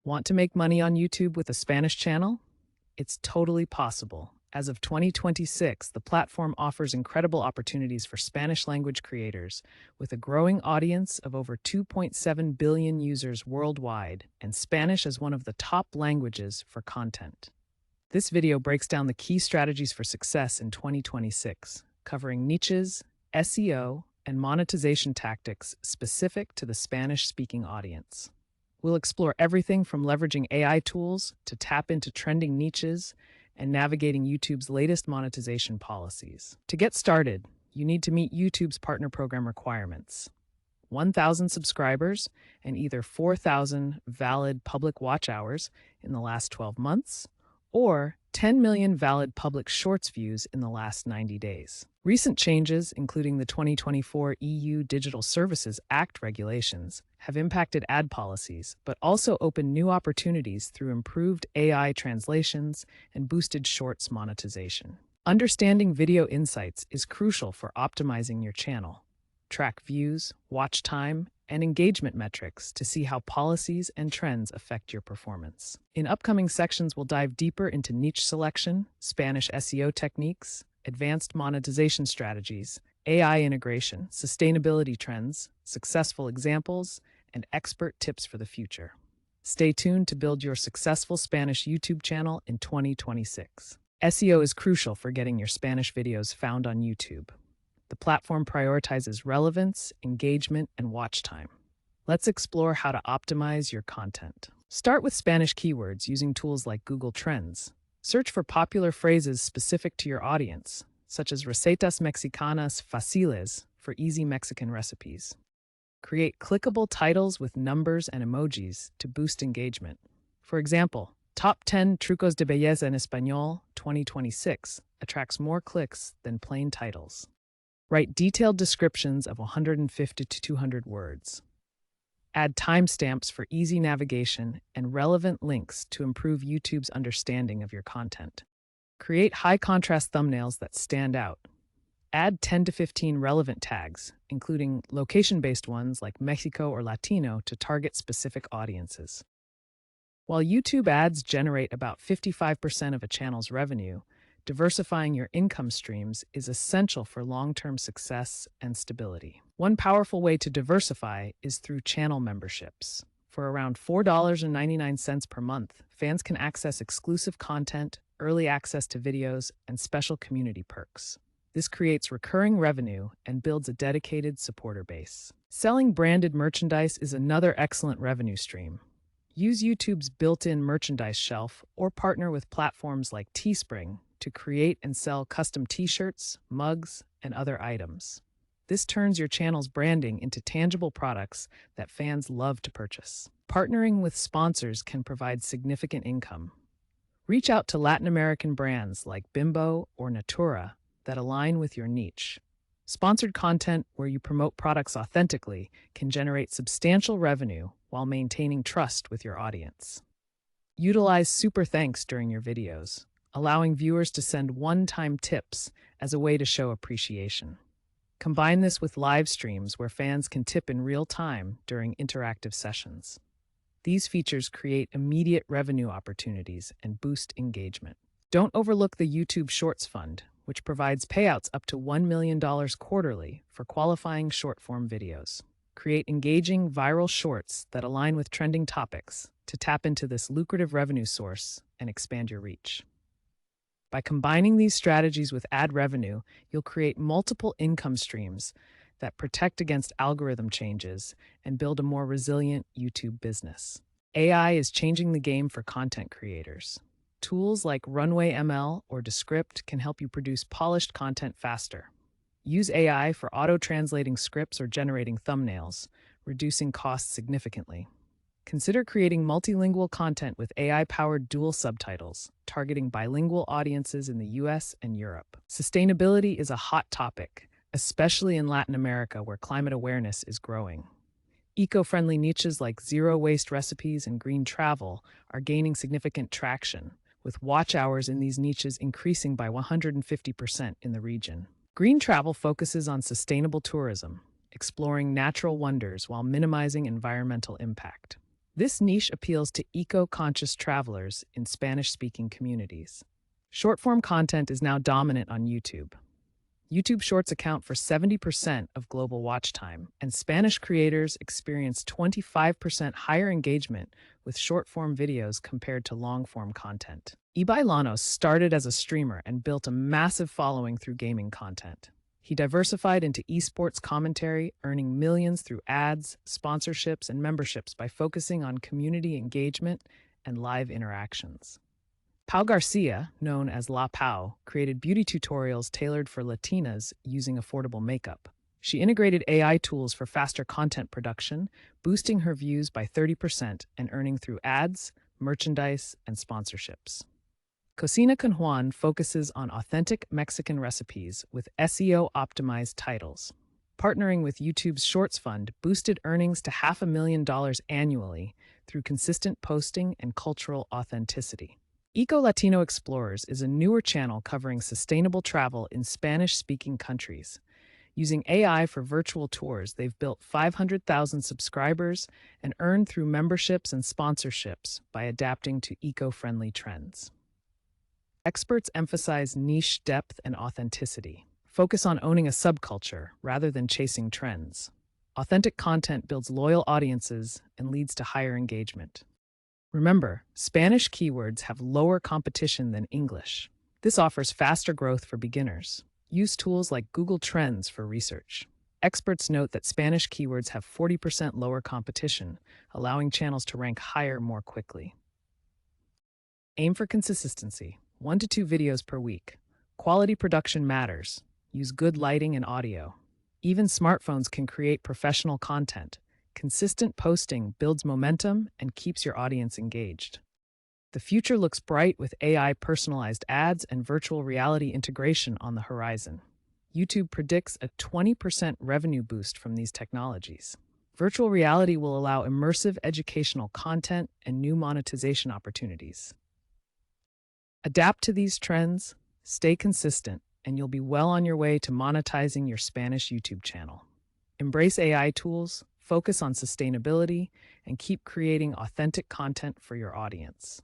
Want to make money on YouTube with a Spanish channel? It's totally possible. As of 2026, the platform offers incredible opportunities for Spanish language creators, with a growing audience of over 2.7 billion users worldwide, and Spanish as one of the top languages for content. This video breaks down the key strategies for success in 2026, covering niches, SEO, and monetization tactics specific to the Spanish-speaking audience. We'll explore everything from leveraging AI tools to tap into trending niches and navigating YouTube's latest monetization policies. To get started, you need to meet YouTube's partner program requirements: 1,000 subscribers and either 4,000 valid public watch hours in the last 12 months, or 10 million valid public shorts views in the last 90 days. Recent changes, including the 2024 EU Digital Services Act regulations, have impacted ad policies, but also opened new opportunities through improved AI translations and boosted shorts monetization. Understanding video insights is crucial for optimizing your channel. Track views, watch time, and engagement metrics to see how policies and trends affect your performance. In upcoming sections, we'll dive deeper into niche selection, Spanish SEO techniques, advanced monetization strategies, AI integration, sustainability trends, successful examples, and expert tips for the future. Stay tuned to build your successful Spanish YouTube channel in 2026. SEO is crucial for getting your Spanish videos found on YouTube. The platform prioritizes relevance, engagement, and watch time. Let's explore how to optimize your content. Start with Spanish keywords using tools like Google Trends. Search for popular phrases specific to your audience, such as recetas mexicanas fáciles for easy Mexican recipes. Create clickable titles with numbers and emojis to boost engagement. For example, Top 10 Trucos de Belleza en Español 2026 attracts more clicks than plain titles. Write detailed descriptions of 150 to 200 words. Add timestamps for easy navigation and relevant links to improve YouTube's understanding of your content. Create high-contrast thumbnails that stand out. Add 10 to 15 relevant tags, including location-based ones like Mexico or Latino, to target specific audiences. While YouTube ads generate about 55% of a channel's revenue, diversifying your income streams is essential for long-term success and stability. One powerful way to diversify is through channel memberships. For around $4.99 per month, fans can access exclusive content, early access to videos, and special community perks. This creates recurring revenue and builds a dedicated supporter base. Selling branded merchandise is another excellent revenue stream. Use YouTube's built-in merchandise shelf or partner with platforms like Teespring to create and sell custom t-shirts, mugs, and other items. This turns your channel's branding into tangible products that fans love to purchase. Partnering with sponsors can provide significant income. Reach out to Latin American brands like Bimbo or Natura that align with your niche. Sponsored content where you promote products authentically can generate substantial revenue while maintaining trust with your audience. Utilize super thanks during your videos, allowing viewers to send one-time tips as a way to show appreciation. Combine this with live streams where fans can tip in real time during interactive sessions. These features create immediate revenue opportunities and boost engagement. Don't overlook the YouTube Shorts Fund, which provides payouts up to $1 million quarterly for qualifying short-form videos. Create engaging, viral shorts that align with trending topics to tap into this lucrative revenue source and expand your reach. By combining these strategies with ad revenue, you'll create multiple income streams that protect against algorithm changes and build a more resilient YouTube business. AI is changing the game for content creators. Tools like Runway ML or Descript can help you produce polished content faster. Use AI for auto-translating scripts or generating thumbnails, reducing costs significantly. Consider creating multilingual content with AI-powered dual subtitles, targeting bilingual audiences in the US and Europe. Sustainability is a hot topic, especially in Latin America where climate awareness is growing. Eco-friendly niches like zero-waste recipes and green travel are gaining significant traction, with watch hours in these niches increasing by 150% in the region. Green travel focuses on sustainable tourism, exploring natural wonders while minimizing environmental impact. This niche appeals to eco-conscious travelers in Spanish-speaking communities. Short-form content is now dominant on YouTube. YouTube Shorts account for 70% of global watch time, and Spanish creators experience 25% higher engagement with short-form videos compared to long-form content. Ibai Llanos started as a streamer and built a massive following through gaming content. He diversified into esports commentary, earning millions through ads, sponsorships, and memberships by focusing on community engagement and live interactions. Pau Garcia, known as La Pau, created beauty tutorials tailored for Latinas using affordable makeup. She integrated AI tools for faster content production, boosting her views by 30% and earning through ads, merchandise, and sponsorships. Cocina con Juan focuses on authentic Mexican recipes with SEO-optimized titles. Partnering with YouTube's Shorts Fund boosted earnings to $500,000 annually through consistent posting and cultural authenticity. Eco Latino Explorers is a newer channel covering sustainable travel in Spanish-speaking countries. Using AI for virtual tours, they've built 500,000 subscribers and earned through memberships and sponsorships by adapting to eco-friendly trends. Experts emphasize niche depth and authenticity. Focus on owning a subculture rather than chasing trends. Authentic content builds loyal audiences and leads to higher engagement. Remember, Spanish keywords have lower competition than English. This offers faster growth for beginners. Use tools like Google Trends for research. Experts note that Spanish keywords have 40% lower competition, allowing channels to rank higher more quickly. Aim for consistency, 1 to 2 videos per week. Quality production matters. Use good lighting and audio. Even smartphones can create professional content. Consistent posting builds momentum and keeps your audience engaged. The future looks bright with AI personalized ads and virtual reality integration on the horizon. YouTube predicts a 20% revenue boost from these technologies. Virtual reality will allow immersive educational content and new monetization opportunities. Adapt to these trends, stay consistent, and you'll be well on your way to monetizing your Spanish YouTube channel. Embrace AI tools, focus on sustainability, and keep creating authentic content for your audience.